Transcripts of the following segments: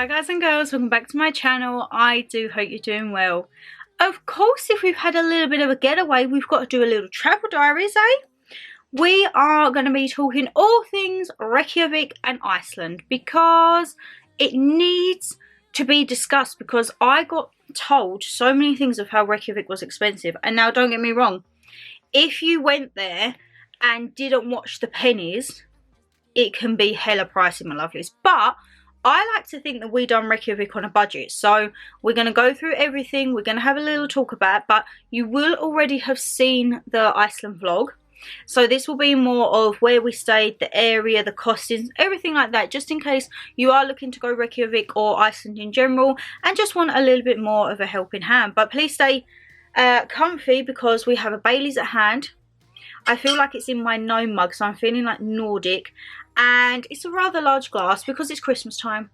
Hi guys and girls, welcome back to my channel. I do hope you're doing well. Of course, if we've had a little bit of a getaway, we've got to do a little travel diaries, eh? We are going to be talking all things Reykjavik and Iceland because it needs to be discussed, because I got told so many things of how Reykjavik was expensive. And now don't get me wrong, if you went there and didn't watch the pennies, it can be hella pricey, my lovelies. But I like to think that we done Reykjavik on a budget, so we're going to go through everything. We're going to have a little talk about it, but you will already have seen the Iceland vlog. So this will be more of where we stayed, the area, the costings, everything like that, just in case you are looking to go Reykjavik or Iceland in general and just want a little bit more of a helping hand. But please stay comfy because we have a Bailey's at hand. I feel like it's in my gnome mug, so I'm feeling like Nordic. And it's a rather large glass because it's Christmas time.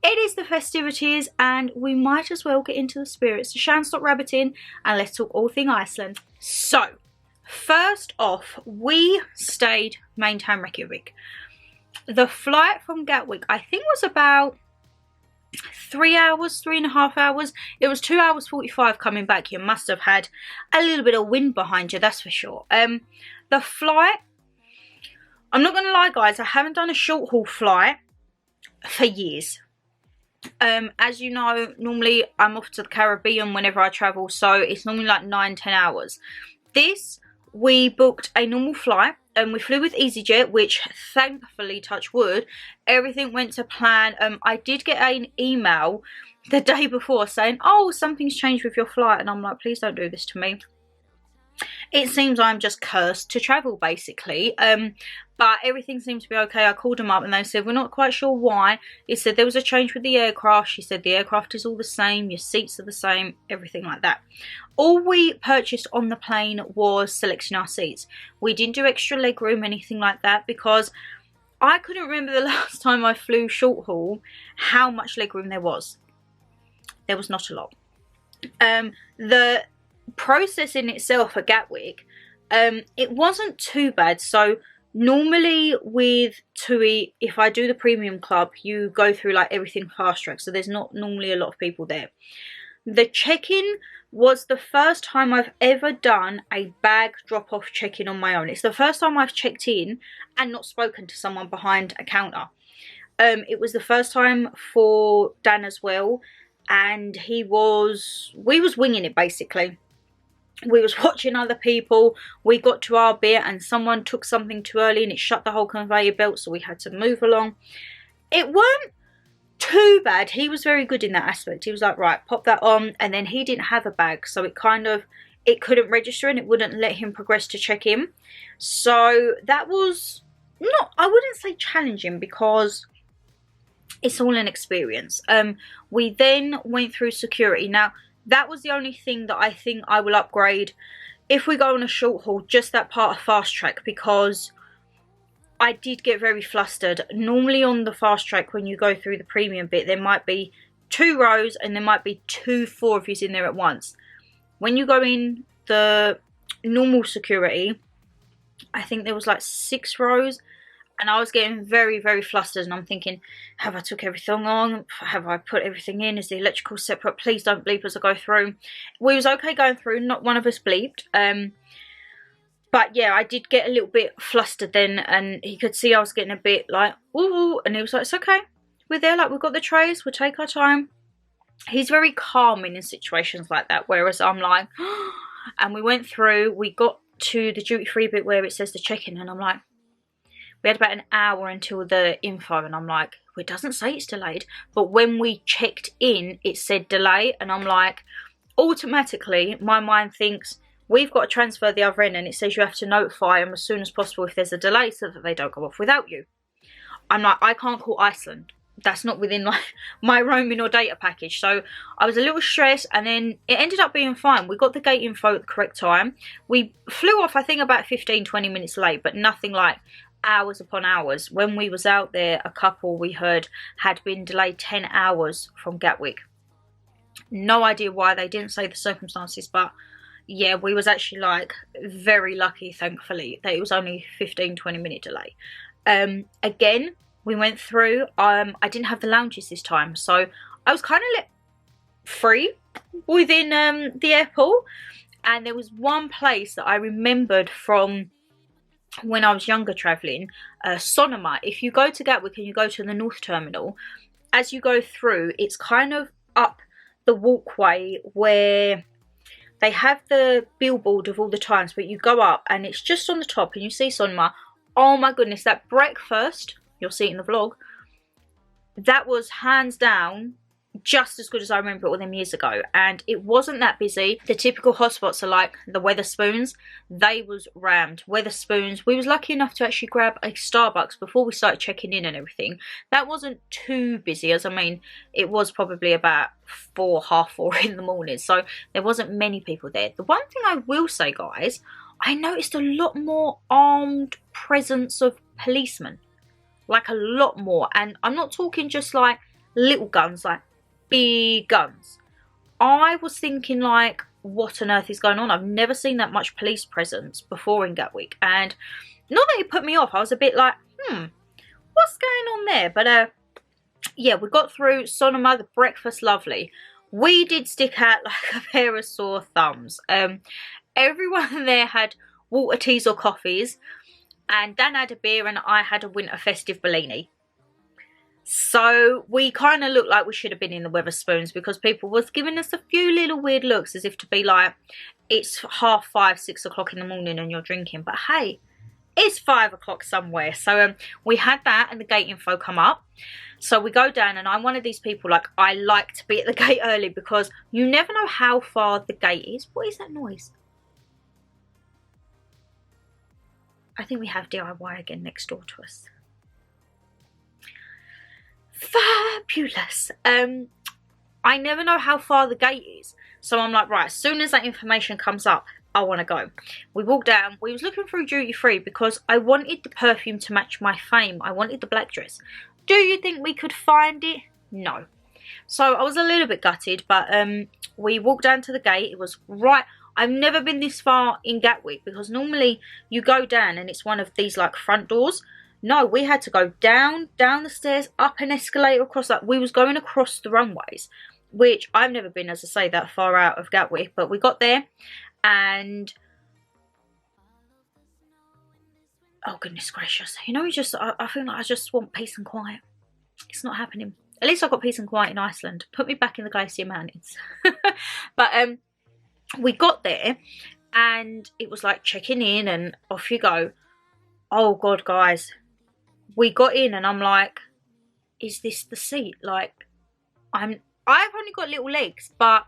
It is the festivities and we might as well get into the spirits. So Shan, stop rabbiting and let's talk all thing Iceland. So, first off, we stayed main town Reykjavik. The flight from Gatwick, I think, was about 3 hours, 3.5 hours. It was 2 hours 45 coming back. You must have had a little bit of wind behind you, that's for sure. The flight, I'm not going to lie guys, I haven't done a short haul flight for years. As you know, normally I'm off to the Caribbean whenever I travel, so it's normally like 9-10 hours. This, we booked a normal flight and we flew with EasyJet, which thankfully, touch wood, everything went to plan. I did get an email the day before saying, oh, something's changed with your flight, and I'm like, please don't do this to me. It seems I'm just cursed to travel, basically. But everything seemed to be okay. I called them up and they said, we're not quite sure why. It said there was a change with the aircraft. She said the aircraft is all the same, your seats are the same, everything like that. All we purchased on the plane was selecting our seats. We didn't do extra leg room, anything like that, because I couldn't remember the last time I flew short haul how much leg room there was. There was not a lot. The process in itself at Gatwick, it wasn't too bad. So normally with TUI, if I do the premium club, you go through like everything fast track, so there's not normally a lot of people there. The check-in was the first time I've ever done a bag drop-off check-in on my own. It's the first time I've checked in and not spoken to someone behind a counter. It was the first time for Dan as well, and we was winging it basically. We was watching other people. We got to our bit and someone took something too early and it shut the whole conveyor belt, so we had to move along. It weren't too bad. He was very good in that aspect. He was like, right, pop that on, and then he didn't have a bag, so it couldn't register and it wouldn't let him progress to check in. So that was not, I wouldn't say challenging, because it's all an experience. We then went through security. Now that was the only thing that I think I will upgrade if we go on a short haul, just that part of fast track, because I did get very flustered. Normally on the fast track, when you go through the premium bit, there might be 2 rows and there might be 4 of you in there at once. When you go in the normal security, I think there was like 6 rows. And I was getting very, very flustered, and I'm thinking, have I took everything on? Have I put everything in? Is the electrical separate? Please don't bleep as I go through. We was okay going through, not one of us bleeped. But yeah, I did get a little bit flustered then, and he could see I was getting a bit like, ooh, and he was like, it's okay. We're there, like, we've got the trays, we'll take our time. He's very calming in situations like that, whereas I'm like, and we went through, we got to the duty-free bit where it says the check-in, and I'm like, we had about an hour until the info, and I'm like, well, it doesn't say it's delayed. But when we checked in, it said delay, and I'm like, automatically, my mind thinks, we've got to transfer the other end, and it says you have to notify them as soon as possible if there's a delay so that they don't go off without you. I'm like, I can't call Iceland. That's not within like my roaming or data package. So I was a little stressed, and then it ended up being fine. We got the gate info at the correct time. We flew off, I think, about 15-20 minutes late, but nothing like hours upon hours. When we was out there, a couple we heard had been delayed 10 hours from Gatwick. No idea why, they didn't say the circumstances, but yeah, we was actually like very lucky, thankfully, that it was only 15-20 minute delay. Again, We went through. I didn't have the lounges this time, so I was kind of let free within the airport. And there was one place that I remembered from when I was younger travelling, Sonoma. If you go to Gatwick and you go to the North Terminal, as you go through, it's kind of up the walkway where they have the billboard of all the times, but you go up and it's just on the top and you see Sonoma. Oh my goodness, that breakfast, you'll see it in the vlog, that was hands down just as good as I remember it all them years ago. And it wasn't that busy. The typical hotspots are like the Wetherspoons. They was rammed. Wetherspoons, we was lucky enough to actually grab a Starbucks before we started checking in and everything. That wasn't too busy, as I mean, it was probably about 4, half 4 in the morning, so there wasn't many people there. The one thing I will say, guys, I noticed a lot more armed presence of policemen, like a lot more. And I'm not talking just like little guns, like big guns. I was thinking, like, what on earth is going on? I've never seen that much police presence before in Gatwick. And not that it put me off, I was a bit like, what's going on there? But yeah, we got through Sonoma, the breakfast, lovely. We did stick out like a pair of sore thumbs. Everyone there had water, teas or coffees, and Dan had a beer and I had a winter festive Bellini. So we kind of looked like we should have been in the Wetherspoons, because people was giving us a few little weird looks as if to be like, it's 5:30, 6 o'clock in the morning and you're drinking. But hey, it's 5 o'clock somewhere. So we had that and the gate info come up. So we go down, and I'm one of these people, like, I like to be at the gate early because you never know how far the gate is. What is that noise? I think we have DIY again next door to us. Fabulous. I never know how far the gate is, so I'm like, right, as soon as that information comes up, I want to go. We walked down. We was looking through duty free because I wanted the perfume to match my fame. I wanted the black dress. Do you think we could find it? No. So I was a little bit gutted, but we walked down to the gate. It was right. I've never been this far in Gatwick, because normally you go down and it's one of these like front doors. No, we had to go down the stairs, up an escalator, across that. We was going across the runways, which I've never been, as I say, that far out of Gatwick. But we got there and, oh goodness gracious. You know, I feel like I just want peace and quiet. It's not happening. At least I got peace and quiet in Iceland. Put me back in the Glacier Mountains. But we got there and it was like checking in and off you go. Oh God, guys. We got in and I'm like, is this the seat? Like, I've only got little legs, but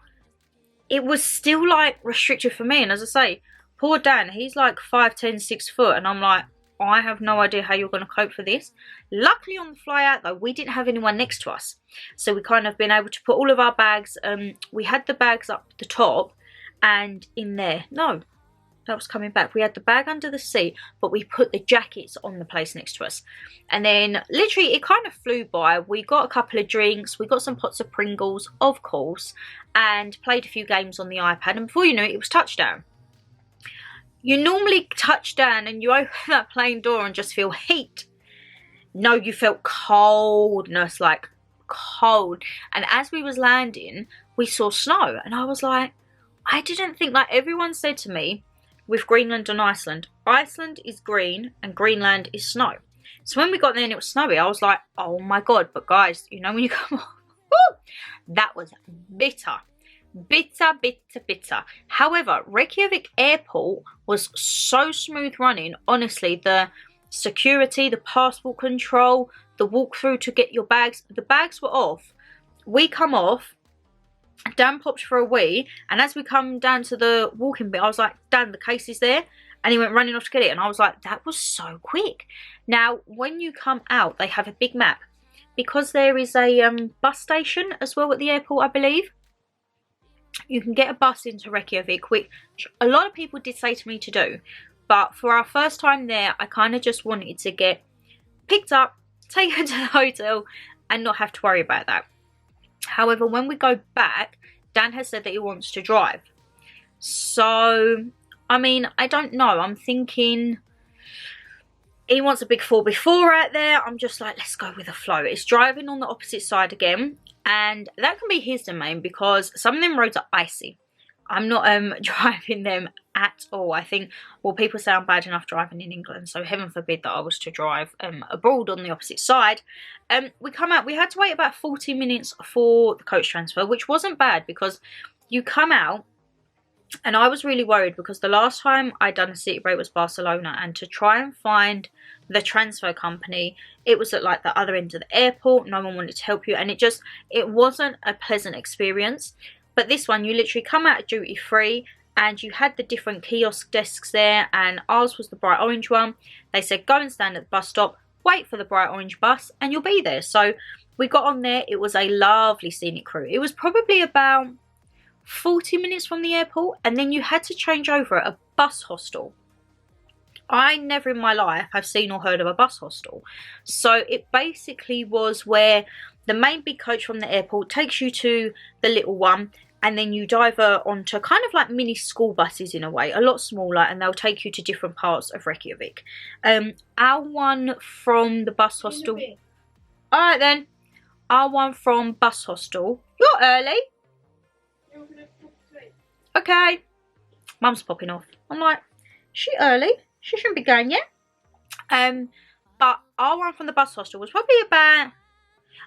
it was still like restricted for me. And as I say, poor Dan, he's like 5'10", 6 foot, and I'm like, I have no idea how you're going to cope for this. Luckily on the fly out though, we didn't have anyone next to us, so we kind of been able to put all of our bags. We had the bags up the top and in there. No, that was coming back. We had the bag under the seat, but we put the jackets on the place next to us. And then literally it kind of flew by. We got a couple of drinks, we got some pots of Pringles, of course, and played a few games on the iPad. And before you knew it, it was touchdown. You normally touch down and you open that plane door and just feel heat. No, you felt coldness, like cold. And as we was landing, we saw snow. And I was like, I didn't think, like everyone said to me, with Greenland and Iceland, Iceland is green and Greenland is snow. So when we got there and it was snowy, I was like, oh my God. But guys, you know when you come off, that was bitter. Bitter, bitter, bitter. However, Reykjavik airport was so smooth running. Honestly, the security, the passport control, the walkthrough to get your bags, the bags were off. We come off. Dan popped for a wee, and as we come down to the walking bit, I was like, Dan, the case is there. And he went running off to get it, and I was like, that was so quick. Now, when you come out, they have a big map. Because there is a bus station as well at the airport, I believe. You can get a bus into Reykjavik, which a lot of people did say to me to do. But for our first time there, I kind of just wanted to get picked up, taken to the hotel, and not have to worry about that. However, when we go back, Dan has said that he wants to drive. So, I mean, I don't know. I'm thinking He wants a big 4x4 out there. I'm just like, let's go with the flow. It's driving on the opposite side again. And that can be his domain because some of them roads are icy. I'm not driving them at all. I think, well, people say I'm bad enough driving in England, so heaven forbid that I was to drive abroad on the opposite side. We come out, we had to wait about 40 minutes for the coach transfer, which wasn't bad because you come out, and I was really worried because the last time I'd done a city break was Barcelona, and to try and find the transfer company, it was at like the other end of the airport. No one wanted to help you, and it wasn't a pleasant experience. But this one, you literally come out of duty free and you had the different kiosk desks there, and ours was the bright orange one. They said, go and stand at the bus stop, wait for the bright orange bus and you'll be there. So we got on there. It was a lovely scenic route. It was probably about 40 minutes from the airport, and then you had to change over at a bus hostel. I never in my life have seen or heard of a bus hostel. So it basically was where the main big coach from the airport takes you to the little one, and then you diver onto kind of like mini school buses in a way, a lot smaller, and they'll take you to different parts of Reykjavik. Our one from the bus hostel. Alright then. Our one from bus hostel. You're early. Okay. Mum's popping off. I'm like, she early? She shouldn't be going yet. But our one from the bus hostel was probably about,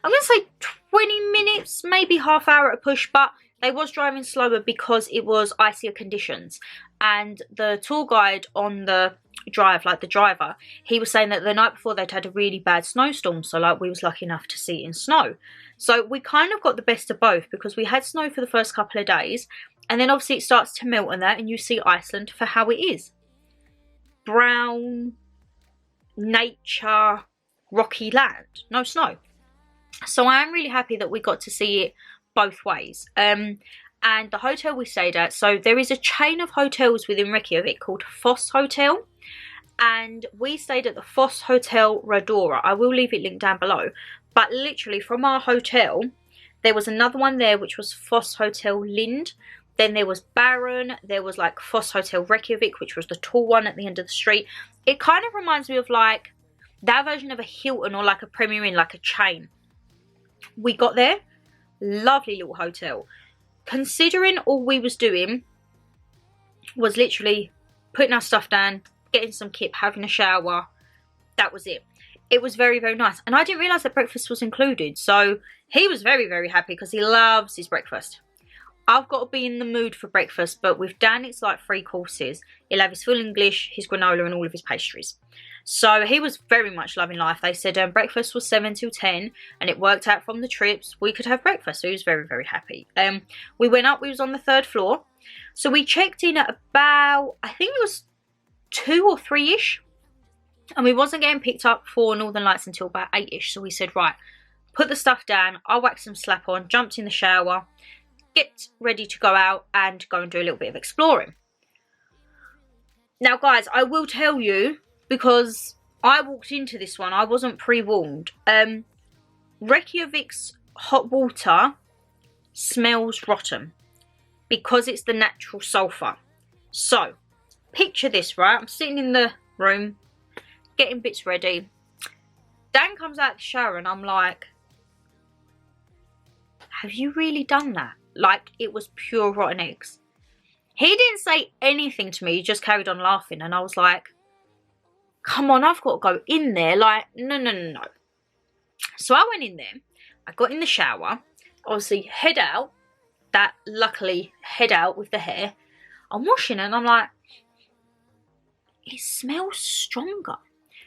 I'm going to say 20 minutes, maybe half hour at a push, but they was driving slower because it was icier conditions. And the tour guide on the drive, like the driver, he was saying that the night before they'd had a really bad snowstorm, so like we was lucky enough to see it in snow. So we kind of got the best of both because we had snow for the first couple of days, and then obviously it starts to melt and that, and you see Iceland for how it is. Brown, nature, rocky land, no snow. So I am really happy that we got to see it both ways. And the hotel we stayed at, so there is a chain of hotels within Reykjavik called Foss Hotel, and we stayed at the Foss Hotel Radora. I will leave it linked down below, but literally from our hotel there was another one there which was Foss Hotel Lind. Then there was Baron, there was like Foss Hotel Reykjavik, which was the tall one at the end of the street. It kind of reminds me of like that version of a Hilton or like a Premier Inn, like a chain. We got there, lovely little hotel. Considering all we was doing was literally putting our stuff down, getting some kip, having a shower, that was it. It was very, very nice. And I didn't realise that breakfast was included. So he was very, very happy because he loves his breakfast. I've got to be in the mood for breakfast, but with Dan it's like 3 courses. He'll have his full English, his granola and all of his pastries. So he was very much loving life. They said breakfast was 7 till 10 and it worked out from the trips. We could have breakfast, so he was very, very happy. We went up, we was on the 3rd floor. So we checked in at about, I think it was 2 or 3-ish. And we wasn't getting picked up for Northern Lights until about 8-ish. So we said, right, put the stuff down. I'll whack some slap on, jumped in the shower, get ready to go out and go and do a little bit of exploring. Now guys, I will tell you, because I walked into this one, I wasn't pre-warned. Reykjavik's hot water smells rotten because it's the natural sulphur. So, picture this, right? I'm sitting in the room, getting bits ready. Dan comes out of the shower and I'm like, have you really done that? Like, it was pure rotten eggs. He didn't say anything to me, he just carried on laughing, and I was like, come on, I've got to go in there. Like, no. So I went in there, I got in the shower, obviously head out, that luckily head out with the hair. I'm washing it and I'm like, it smells stronger.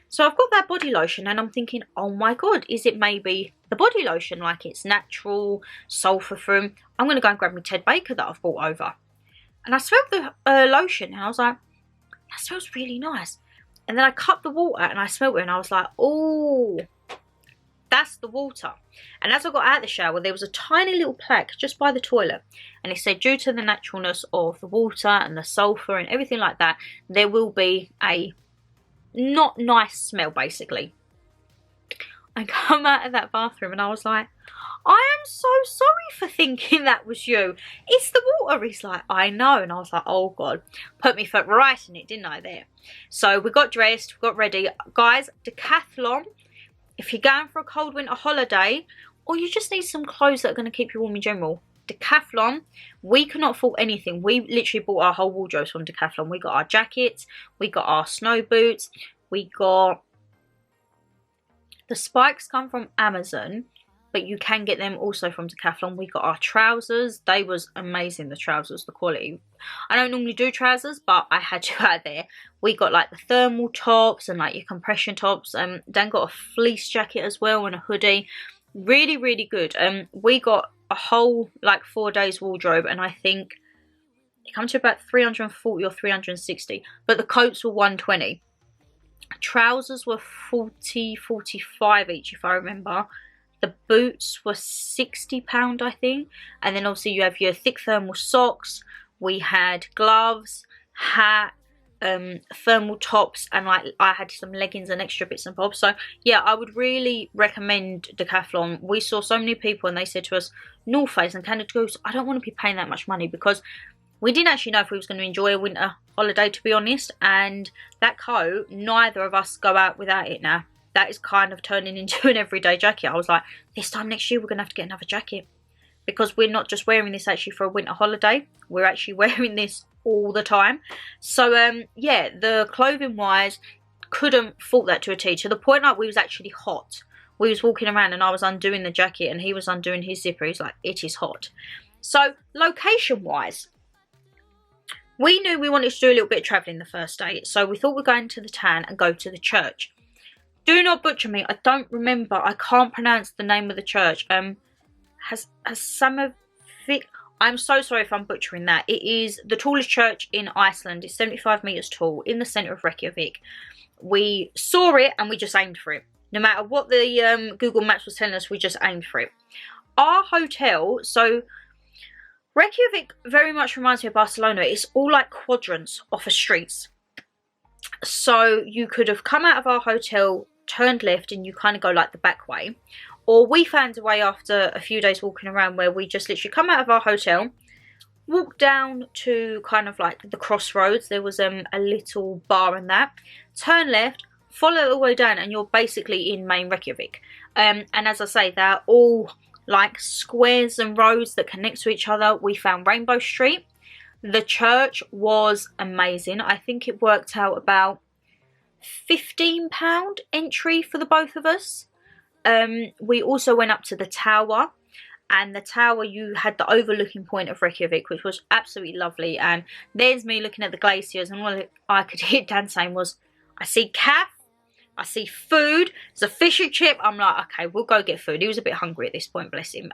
So I've got that body lotion and I'm thinking, oh my god, is it maybe the body lotion? Like it's natural, sulphur from. I'm going to go and grab my Ted Baker that I've brought over. And I smelled the lotion and I was like, that smells really nice. And then I cut the water and I smelled it and I was like, oh, that's the water. And as I got out of the shower, there was a tiny little plaque just by the toilet. And it said, due to the naturalness of the water and the sulphur and everything like that, there will be a not nice smell, basically. I come out of that bathroom and I was like, I am so sorry for thinking that was you. It's the water. He's like, I know. And I was like, oh God. Put me foot right in it, didn't I, there? So we got dressed, we got ready. Guys, decathlon, if you're going for a cold winter holiday, or you just need some clothes that are going to keep you warm in general, Decathlon, we could not fault anything. We literally bought our whole wardrobes from Decathlon. We got our jackets, we got our snow boots, we got... The spikes come from Amazon, but you can get them also from Decathlon. We got our trousers. They was amazing, the trousers, the quality. I don't normally do trousers, but I had to out there. We got like the thermal tops and like your compression tops. Dan got a fleece jacket as well and a hoodie. Really, really good. We got a whole like 4 days wardrobe, and I think it comes to about 340 or 360. But the coats were 120. Trousers were 40, 45 each, if I remember. The boots were £60, I think. And then obviously you have your thick thermal socks. We had gloves, hat, thermal tops, and like I had some leggings and extra bits and bobs. So yeah, I would really recommend Decathlon. We saw so many people and they said to us, North Face and Canada Goose, I don't want to be paying that much money, because we didn't actually know if we was going to enjoy a winter holiday, to be honest. And that coat, neither of us go out without it now. That is kind of turning into an everyday jacket. I was like, this time next year we're going to have to get another jacket, because we're not just wearing this actually for a winter holiday. We're actually wearing this all the time. So yeah, the clothing wise, couldn't fault that to a T, to the point like we was actually hot. We was walking around and I was undoing the jacket and he was undoing his zipper. He's like, it is hot. So location wise, we knew we wanted to do a little bit of travelling the first day, so we thought we'd go into the town and go to the church. Do not butcher me, I don't remember, I can't pronounce the name of the church. Hassamavik, I'm so sorry if I'm butchering that. It is the tallest church in Iceland. It's 75 metres tall in the centre of Reykjavik. We saw it and we just aimed for it. No matter what the Google Maps was telling us, we just aimed for it. Our hotel, so Reykjavik very much reminds me of Barcelona. It's all like quadrants off of streets. So you could have come out of our hotel, turned left, and you kind of go like the back way. Or we found a way after a few days walking around where we just literally come out of our hotel, walk down to kind of like the crossroads. There was a little bar and that. Turn left, follow the way down, and you're basically in main Reykjavik. And as I say, they're all like squares and roads that connect to each other. We found Rainbow Street. The church was amazing. I think it worked out about £15 entry for the both of us. We also went up to the tower, and the tower, you had the overlooking point of Reykjavik, which was absolutely lovely. And there's me looking at the glaciers, and all I could hear Dan saying was, I see calf, I see food, there's a fish and chip. I'm like, okay, we'll go get food. He was a bit hungry at this point, bless him.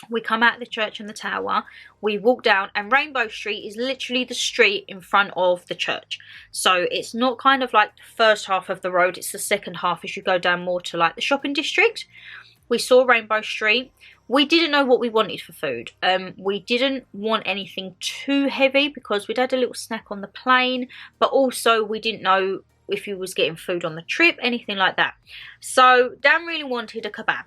We come out of the church and the tower, we walk down, and Rainbow Street is literally the street in front of the church. So it's not kind of like the first half of the road, it's the second half as you go down more to like the shopping district. We saw Rainbow Street. We didn't know what we wanted for food. We didn't want anything too heavy because we'd had a little snack on the plane, but also we didn't know if you was getting food on the trip, anything like that. So Dan really wanted a kebab.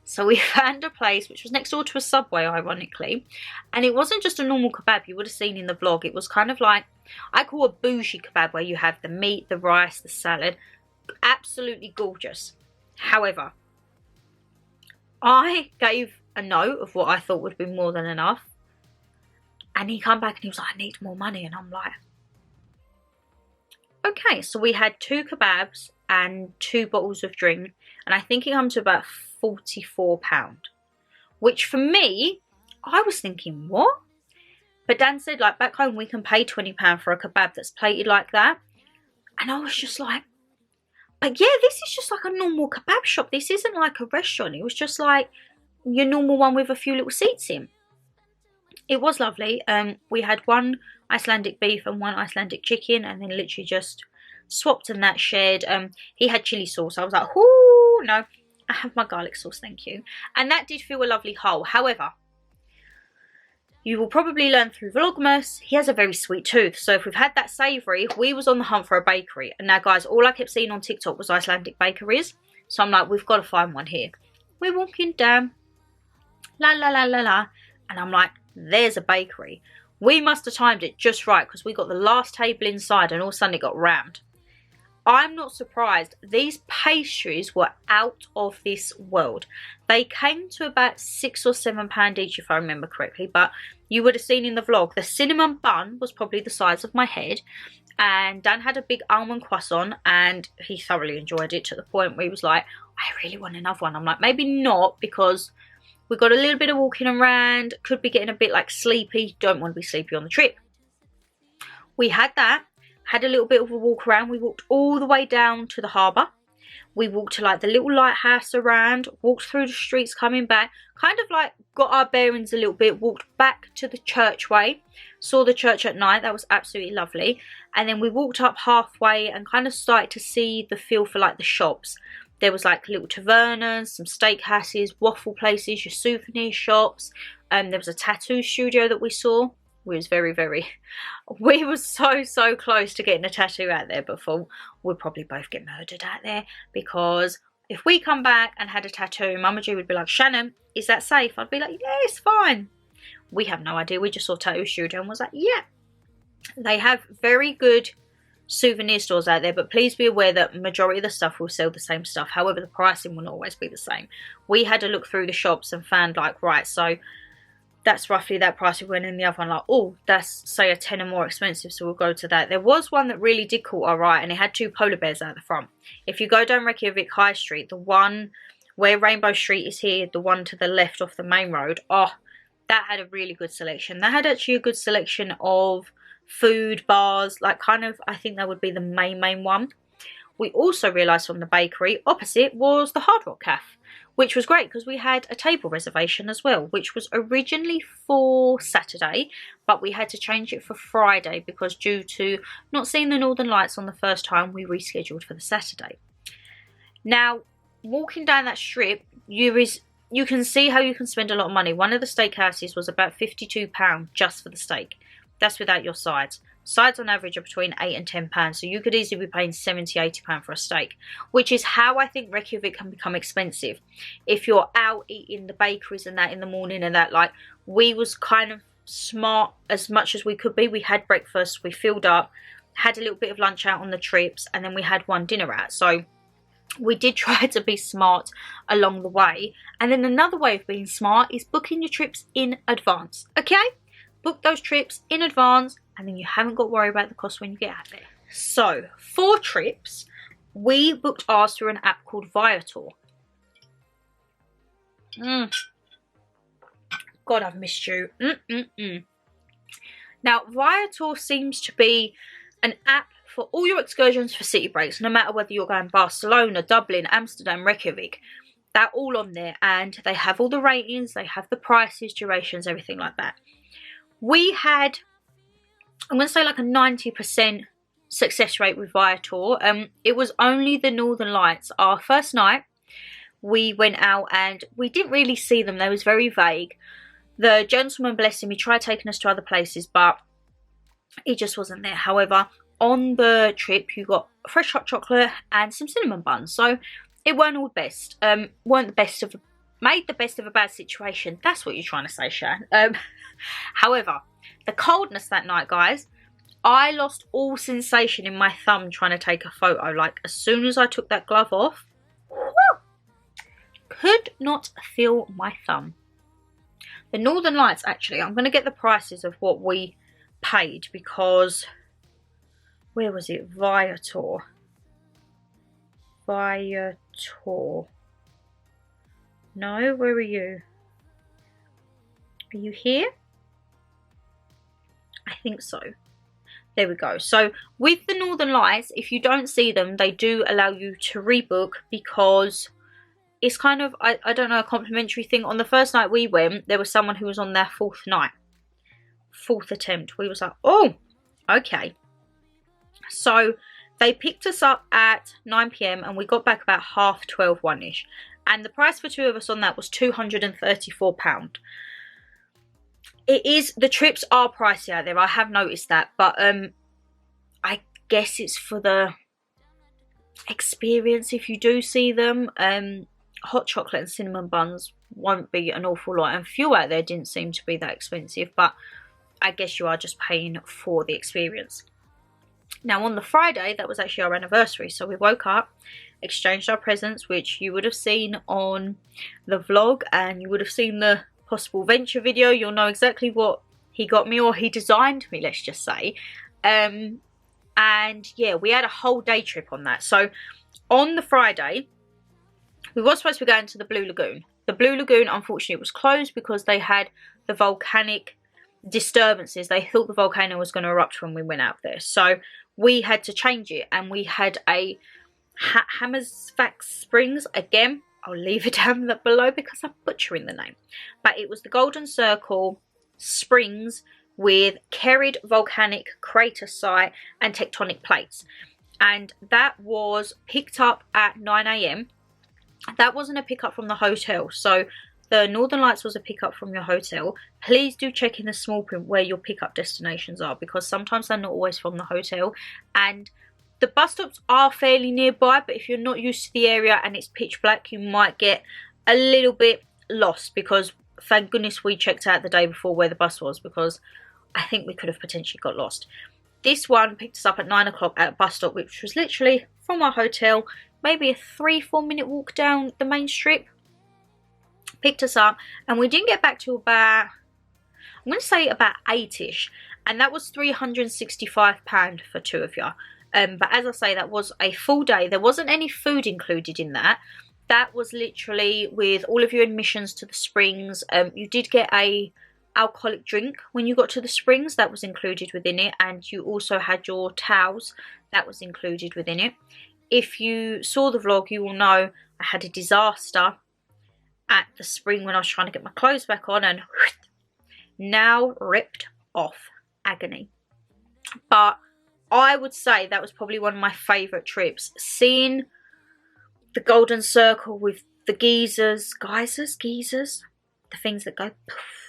So we found a place which was next door to a Subway, ironically. And it wasn't just a normal kebab you would have seen in the vlog. It was kind of like, I call a bougie kebab, where you have the meat, the rice, the salad. Absolutely gorgeous. However, I gave a note of what I thought would be more than enough. And he come back and he was like, I need more money. And I'm like, okay. So we had 2 kebabs and 2 bottles of drink. And I think it comes to about £44, which for me, I was thinking, what? But Dan said, like, back home we can pay £20 for a kebab that's plated like that. And I was just like, but yeah, this is just like a normal kebab shop. This isn't like a restaurant. It was just like your normal one with a few little seats in. It was lovely. We had 1 Icelandic beef and 1 Icelandic chicken, and then literally just swapped and that shared. He had chili sauce. I was like, ooh, no. I have my garlic sauce, thank you. And that did feel a lovely whole. However, you will probably learn through Vlogmas, he has a very sweet tooth. So if we've had that savoury, we was on the hunt for a bakery. And now, guys, all I kept seeing on TikTok was Icelandic bakeries. So I'm like, we've got to find one here. We're walking down, la la la la la, and I'm like, there's a bakery. We must have timed it just right because we got the last table inside and all of a sudden it got rammed. I'm not surprised. These pastries were out of this world. They came to about £6 or £7 each if I remember correctly, but you would have seen in the vlog the cinnamon bun was probably the size of my head, and Dan had a big almond croissant and he thoroughly enjoyed it to the point where he was like, I really want another one. I'm like, maybe not, because we got a little bit of walking around, could be getting a bit like sleepy, don't want to be sleepy on the trip. We had that. Had a little bit of a walk around. We walked all the way down to the harbour. We walked to like the little lighthouse around, walked through the streets coming back, kind of like got our bearings a little bit, walked back to the churchway, saw the church at night. That was absolutely lovely. And then we walked up halfway and kind of started to see the feel for like the shops. There was like little tavernas, some steakhouses, waffle places, your souvenir shops. There was a tattoo studio that we saw. We were so close to getting a tattoo out there, but thought we'd probably both get murdered out there, because if we come back and had a tattoo, Mama G would be like, Shannon, is that safe? I'd be like, yeah, it's fine. We have no idea. We just saw tattoo studio and was like, yeah. They have very good souvenir stores out there, but please be aware that majority of the stuff will sell the same stuff. However, the pricing will not always be the same. We had to look through the shops and found like, right, so that's roughly that price. We went in the other one like, oh, that's say a tenner more expensive, so we'll go to that. There was one that really did caught our eye, and it had 2 polar bears out the front. If you go down Reykjavik High Street, the one where Rainbow Street is here, the one to the left off the main road, oh, that had a really good selection. That had actually a good selection of food, bars, like kind of, I think that would be the main one. We also realised from the bakery opposite was the Hard Rock Cafe, which was great because we had a table reservation as well, which was originally for Saturday, but we had to change it for Friday because due to not seeing the Northern Lights on the first time, we rescheduled for the Saturday. Now, walking down that strip, you can see how you can spend a lot of money. One of the steakhouses was about £52 just for the steak. That's without your sides. Sides on average are between £8 and £10, so you could easily be paying £70, £80 for a steak, which is how I think Reykjavik can become expensive. If you're out eating the bakeries and that in the morning and that, like, we was kind of smart as much as we could be. We had breakfast, we filled up, had a little bit of lunch out on the trips, and then we had one dinner out. So we did try to be smart along the way. And then another way of being smart is booking your trips in advance, okay? Book those trips in advance, and then you haven't got to worry about the cost when you get out there. So, for trips, we booked ours through an app called Viator. God, I've missed you. Now, Viator seems to be an app for all your excursions for city breaks, no matter whether you're going Barcelona, Dublin, Amsterdam, Reykjavik. They're all on there, and they have all the ratings, they have the prices, durations, everything like that. We had, I'm going to say like a 90% success rate with Viator. It was only the Northern Lights. Our first night, we went out and we didn't really see them. They was very vague. The gentleman, bless him, he tried taking us to other places, but he just wasn't there. However, on the trip, you got fresh hot chocolate and some cinnamon buns. So it weren't all best. Made the best of a bad situation. That's what you're trying to say, Shan. However, the coldness that night, guys, I lost all sensation in my thumb trying to take a photo. Like, as soon as I took that glove off, whew, could not feel my thumb. The Northern Lights, actually, I'm going to get the prices of what we paid because, where was it? Viator. No, where are you? Are you here? I think so. There we go. So with the Northern Lights, if you don't see them, they do allow you to rebook because it's kind of, I don't know, a complimentary thing. On the first night we went, there was someone who was on their 4th night. 4th attempt. We was like, oh, okay. So they picked us up at 9 PM and we got back about 12:30, 1-ish. And the price for 2 of us on that was £234. It is, the trips are pricey out there. I have noticed that, but I guess it's for the experience if you do see them. Hot chocolate and cinnamon buns won't be an awful lot, and few out there didn't seem to be that expensive, but I guess you are just paying for the experience. Now on the Friday, that was actually our anniversary, so we woke up, exchanged our presents, which you would have seen on the vlog, and you would have seen the possible venture video. You'll know exactly what he got me, or he designed me, let's just say. And yeah, we had a whole day trip on that. So on the Friday, we were supposed to be going to the Blue Lagoon. The Blue Lagoon, unfortunately, was closed because they had the volcanic disturbances. They thought the volcano was going to erupt when we went out there. So we had to change it, and we had a Hammersfax Springs. Again, I'll leave it down below because I'm butchering the name. But it was the Golden Circle Springs with Kerrid volcanic crater site and tectonic plates. And that was picked up at 9 AM. That wasn't a pickup from the hotel. So the Northern Lights was a pickup from your hotel. Please do check in the small print where your pickup destinations are, because sometimes they're not always from the hotel. And the bus stops are fairly nearby, but if you're not used to the area and it's pitch black, you might get a little bit lost, because thank goodness we checked out the day before where the bus was, because I think we could have potentially got lost. This one picked us up at 9 o'clock at a bus stop, which was literally from our hotel, maybe a 3-4 minute walk down the main strip. Picked us up, and we didn't get back to about, I'm going to say about 8ish, and that was £365 for two of you. But as I say, that was a full day. There wasn't any food included in that. That was literally with all of your admissions to the springs. You did get a alcoholic drink when you got to the springs. That was included within it, and you also had your towels. That was included within it. If you saw the vlog, you will know I had a disaster at the spring when I was trying to get my clothes back on, and now ripped off. Agony. But I would say that was probably one of my favourite trips. Seeing the Golden Circle with the geysers, the things that go poof.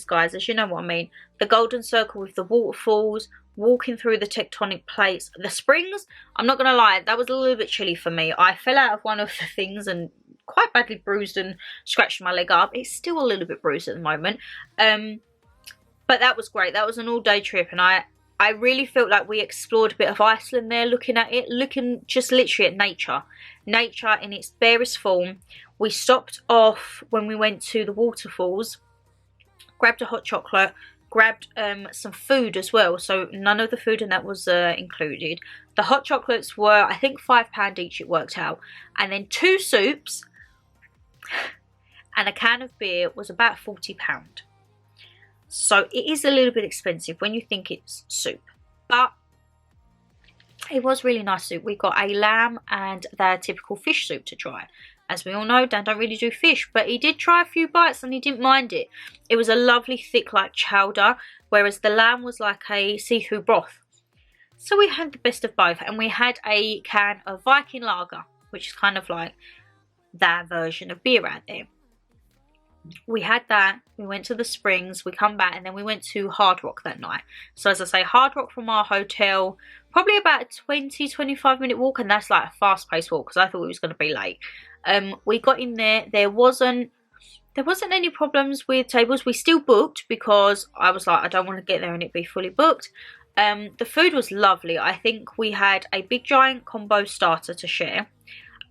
Geysers, you know what I mean. The Golden Circle with the waterfalls, walking through the tectonic plates. The springs, I'm not going to lie, that was a little bit chilly for me. I fell out of one of the things and quite badly bruised and scratched my leg up. It's still a little bit bruised at the moment. But that was great. That was an all-day trip, and I really felt like we explored a bit of Iceland there, looking at it, looking just literally at nature. Nature in its barest form. We stopped off when we went to the waterfalls, grabbed a hot chocolate, grabbed some food as well. So none of the food in that was included. The hot chocolates were, I think, £5 each, it worked out. And then 2 soups and a can of beer was about £40. So it is a little bit expensive when you think it's soup, but it was really nice soup. We got a lamb and their typical fish soup to try. As we all know, Dan don't really do fish, but he did try a few bites and he didn't mind it. It was a lovely thick like chowder, whereas the lamb was like a see-through broth. So we had the best of both, and we had a can of Viking lager, which is kind of like their version of beer out there. We had that, we went to the springs, we come back, and then we went to Hard Rock that night. So as I say, Hard Rock from our hotel, probably about a 20-25 minute walk, and that's like a fast paced walk because I thought we was going to be late. We got in there, there wasn't any problems with tables. We still booked because I was like, I don't want to get there and it be fully booked. The food was lovely. I think we had a big giant combo starter to share,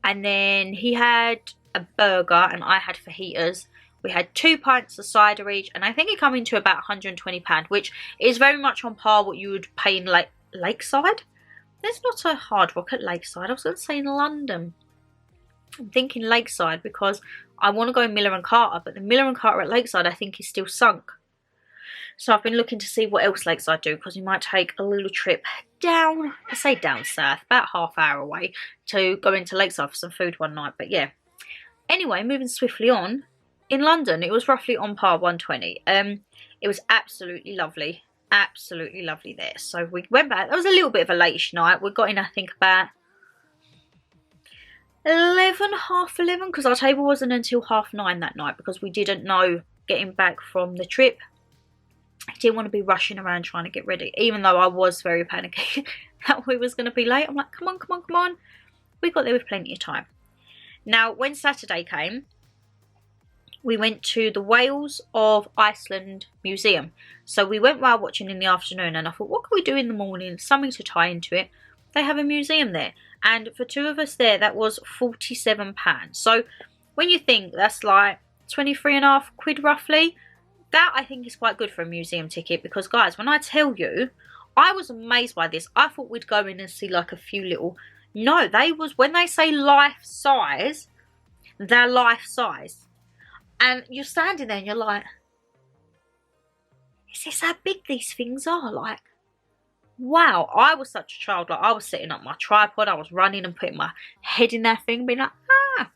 and then he had a burger and I had fajitas. We had 2 pints of cider each, and I think it came into about £120, which is very much on par what you would pay in Lakeside. There's not a Hard Rock at Lakeside. I was going to say in London. I'm thinking Lakeside because I want to go Miller and Carter, but the Miller and Carter at Lakeside I think is still sunk. So I've been looking to see what else Lakeside do, because we might take a little trip down, I say down south, about half hour away, to go into Lakeside for some food one night. But yeah. Anyway, moving swiftly on. In London, it was roughly on par, 120. It was absolutely lovely there. So we went back. That was a little bit of a late night. We got in, I think, about 11, half 11, because our table wasn't until 9:30 that night, because we didn't know getting back from the trip. It didn't want to be rushing around trying to get ready, even though I was very panicky that we was going to be late. I'm like, come on, come on, come on. We got there with plenty of time. Now, when Saturday came, we went to the Whales of Iceland Museum. So we went whale watching in the afternoon, and I thought, what can we do in the morning? Something to tie into it. They have a museum there. And for two of us there, that was £47. So when you think that's like 23.5 quid roughly, that I think is quite good for a museum ticket. Because guys, when I tell you, I was amazed by this. I thought we'd go in and see like a few little... No, when they say life size, they're life size. And you're standing there and you're like, is this how big these things are? Like, wow. I was such a child. Like, I was setting up my tripod. I was running and putting my head in that thing, being like, ah.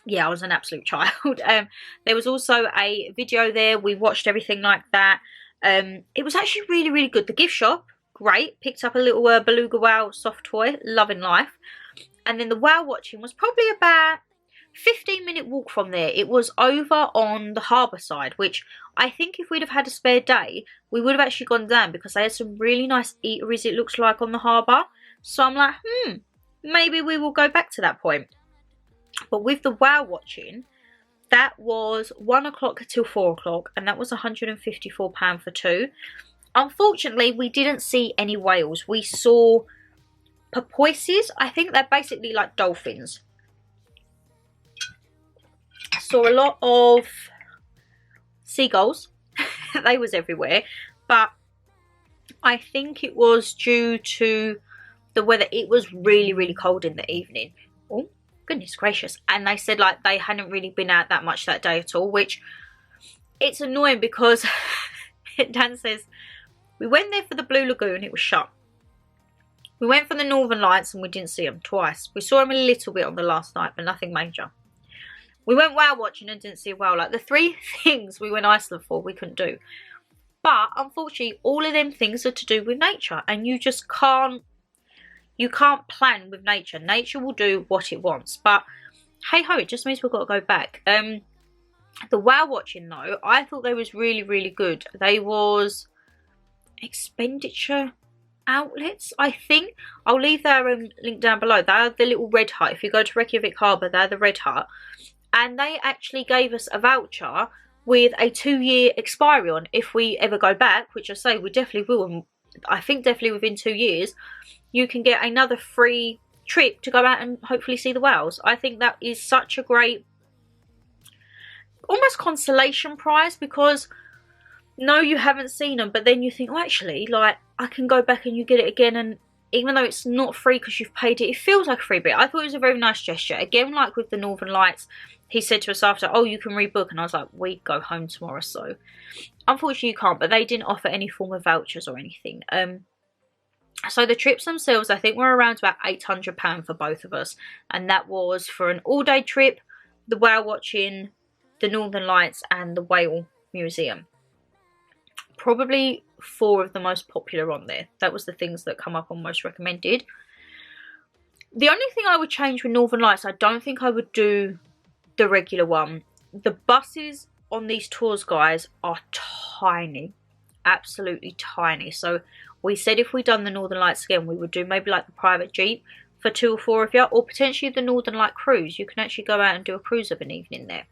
Yeah, I was an absolute child. There was also a video there. We watched everything like that. It was actually really, really good. The gift shop, great. Picked up a little beluga whale soft toy. Loving life. And then the whale watching was probably about 15-minute walk from there. It was over on the harbour side, which I think if we'd have had a spare day, we would have actually gone down, because they had some really nice eateries, it looks like, on the harbour. So I'm like, maybe we will go back to that point. But with the whale watching, that was 1 o'clock till 4 o'clock, and that was £154 for two. Unfortunately, we didn't see any whales. We saw porpoises. I think they're basically like dolphins. Saw a lot of seagulls. They was everywhere, but I think it was due to the weather. It was really, really cold in the evening. Oh, goodness gracious. And they said like they hadn't really been out that much that day at all, which it's annoying because Dan says we went there for the Blue Lagoon, it was shut. We went for the Northern Lights and we didn't see them twice. We saw them a little bit on the last night, but nothing major. We went whale watching and didn't see a whale. Like, the three things we went Iceland for, we couldn't do. But, unfortunately, all of them things are to do with nature. And you just can't... You can't plan with nature. Nature will do what it wants. But, hey-ho, it just means we've got to go back. The whale watching, though, I thought they was really, really good. They was expenditure outlets, I think. I'll leave their link down below. They're the little red hut. If you go to Reykjavik Harbour, they're the red hut. And they actually gave us a voucher with a 2-year expiry on if we ever go back, which I say we definitely will. And I think definitely within 2 years, you can get another free trip to go out and hopefully see the whales. I think that is such a great, almost consolation prize, because no, you haven't seen them, but then you think, oh, actually, like, I can go back and you get it again, and even though it's not free because you've paid it, it feels like a freebie. I thought it was a very nice gesture. Again, like with the Northern Lights, he said to us after, oh, you can rebook. And I was like, we go home tomorrow. So, unfortunately, you can't. But they didn't offer any form of vouchers or anything. So, the trips themselves, I think, were around about £800 for both of us. And that was for an all-day trip, the whale watching, the Northern Lights, and the Whale Museum. Probably 4 of the most popular on there. That was the things that come up on most recommended. The only thing I would change with Northern Lights, I don't think I would do the regular one. The buses on these tours, guys, are tiny. Absolutely tiny. So we said if we done the Northern Lights again, we would do maybe like the private Jeep for 2 or 4 of you, or potentially the Northern Light cruise. You can actually go out and do a cruise of an evening there.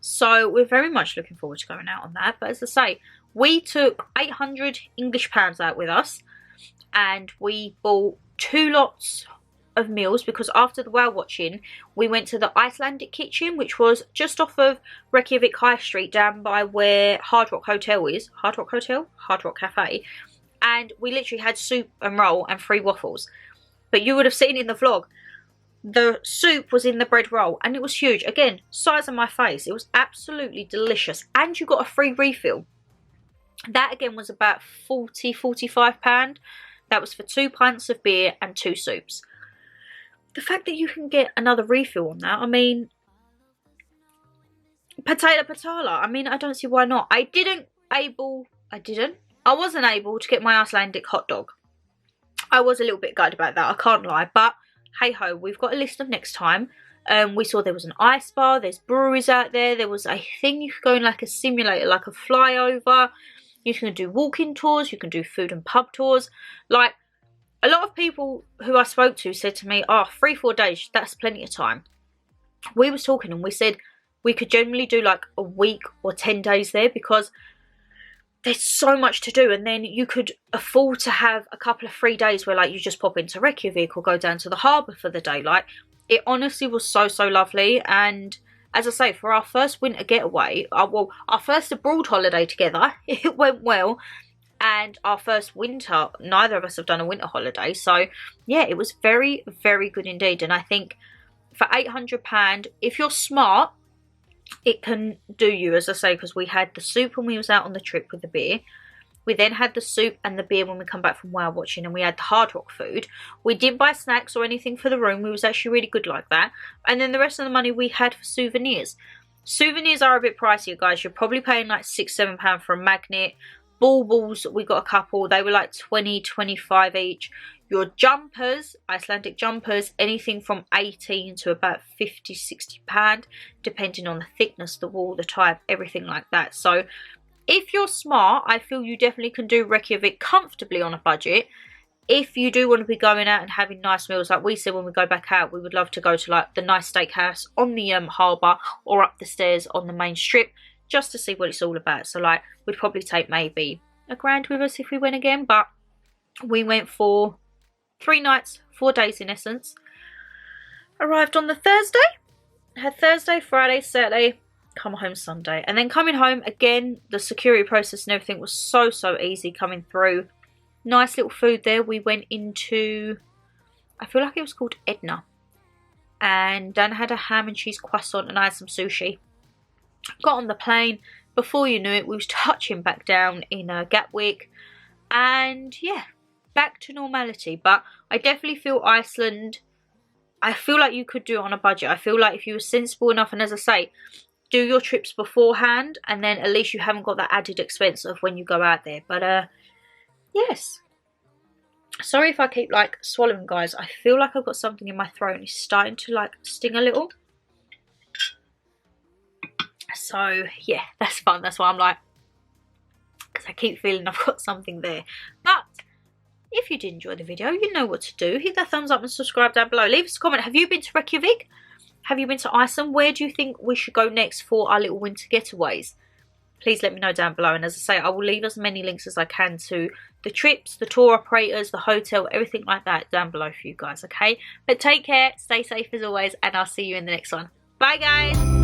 So we're very much looking forward to going out on that. But as I say, we took £800 English out with us, and we bought 2 lots of meals, because after the whale watching we went to the Icelandic kitchen, which was just off of Reykjavik High Street, down by where Hard Rock Hotel is. Hard Rock Cafe. And we literally had soup and roll and 3 waffles. But you would have seen in the vlog, the soup was in the bread roll, and it was huge. Again, size of my face. It was absolutely delicious, and you got a free refill. That again was about £45. That was for 2 pints of beer and 2 soups. The fact that you can get another refill on that, I mean, potato patala, I mean, I don't see why not. I wasn't able to get my Icelandic hot dog. I was a little bit gutted about that, I can't lie, but hey ho, we've got a list of next time. We saw there was an ice bar, there's breweries out there, there was a thing you could go in like a simulator, like a flyover. You can do walking tours, you can do food and pub tours. Like, a lot of people who I spoke to said to me, oh, 3-4 days, that's plenty of time. We was talking and we said we could generally do like a week or 10 days there, because there's so much to do, and then you could afford to have a couple of free days where like you just pop into Reykjavik or go down to the harbour for the day. Like, it honestly was so lovely. And as I say, for our first winter getaway, well, our first abroad holiday together, it went well. And our first winter, neither of us have done a winter holiday, so yeah, it was very good indeed. And I think for £800, if you're smart, it can do you, as I say, because we had the soup when we was out on the trip with the beer. We then had the soup and the beer when we come back from whale watching, and we had the Hard Rock food. We didn't buy snacks or anything for the room. We was actually really good like that. And then the rest of the money we had for souvenirs. Souvenirs are a bit pricey, guys. You're probably paying like £6-7 for a magnet. Baubles, we got a couple. They were like 20-25 each. Your jumpers, Icelandic jumpers, anything from 18 to about £50-60, depending on the thickness, the wool, the type, everything like that. So if you're smart, I feel you definitely can do Reykjavik comfortably on a budget. If you do want to be going out and having nice meals, like we said when we go back out, we would love to go to like the nice steakhouse on the harbour or up the stairs on the main strip, just to see what it's all about. So like, we'd probably take maybe £1,000 with us if we went again, but we went for 3 nights, 4 days in essence. Arrived on the Thursday, had Thursday, Friday, Saturday, come home Sunday. And then coming home, again, the security process and everything was so easy coming through. Nice little food there. We went into, I feel like it was called Edna. And Dan had a ham and cheese croissant and I had some sushi. Got on the plane. Before you knew it, we was touching back down in Gatwick. And yeah, back to normality. But I definitely feel Iceland, I feel like you could do it on a budget. I feel like if you were sensible enough, and as I say, do your trips beforehand, and then at least you haven't got that added expense of when you go out there. But yes, sorry if I keep like swallowing, guys. I feel like I've got something in my throat and it's starting to like sting a little. So yeah, that's fun. That's why I'm like, because I keep feeling I've got something there. But if you did enjoy the video, you know what to do. Hit that thumbs up and subscribe down below. Leave us a comment. Have you been to Reykjavik? Have you been to Iceland? Where do you think we should go next for our little winter getaways? Please let me know down below. And as I say, I will leave as many links as I can to the trips, the tour operators, the hotel, everything like that down below for you guys, okay? But take care, stay safe as always, and I'll see you in the next one. Bye, guys!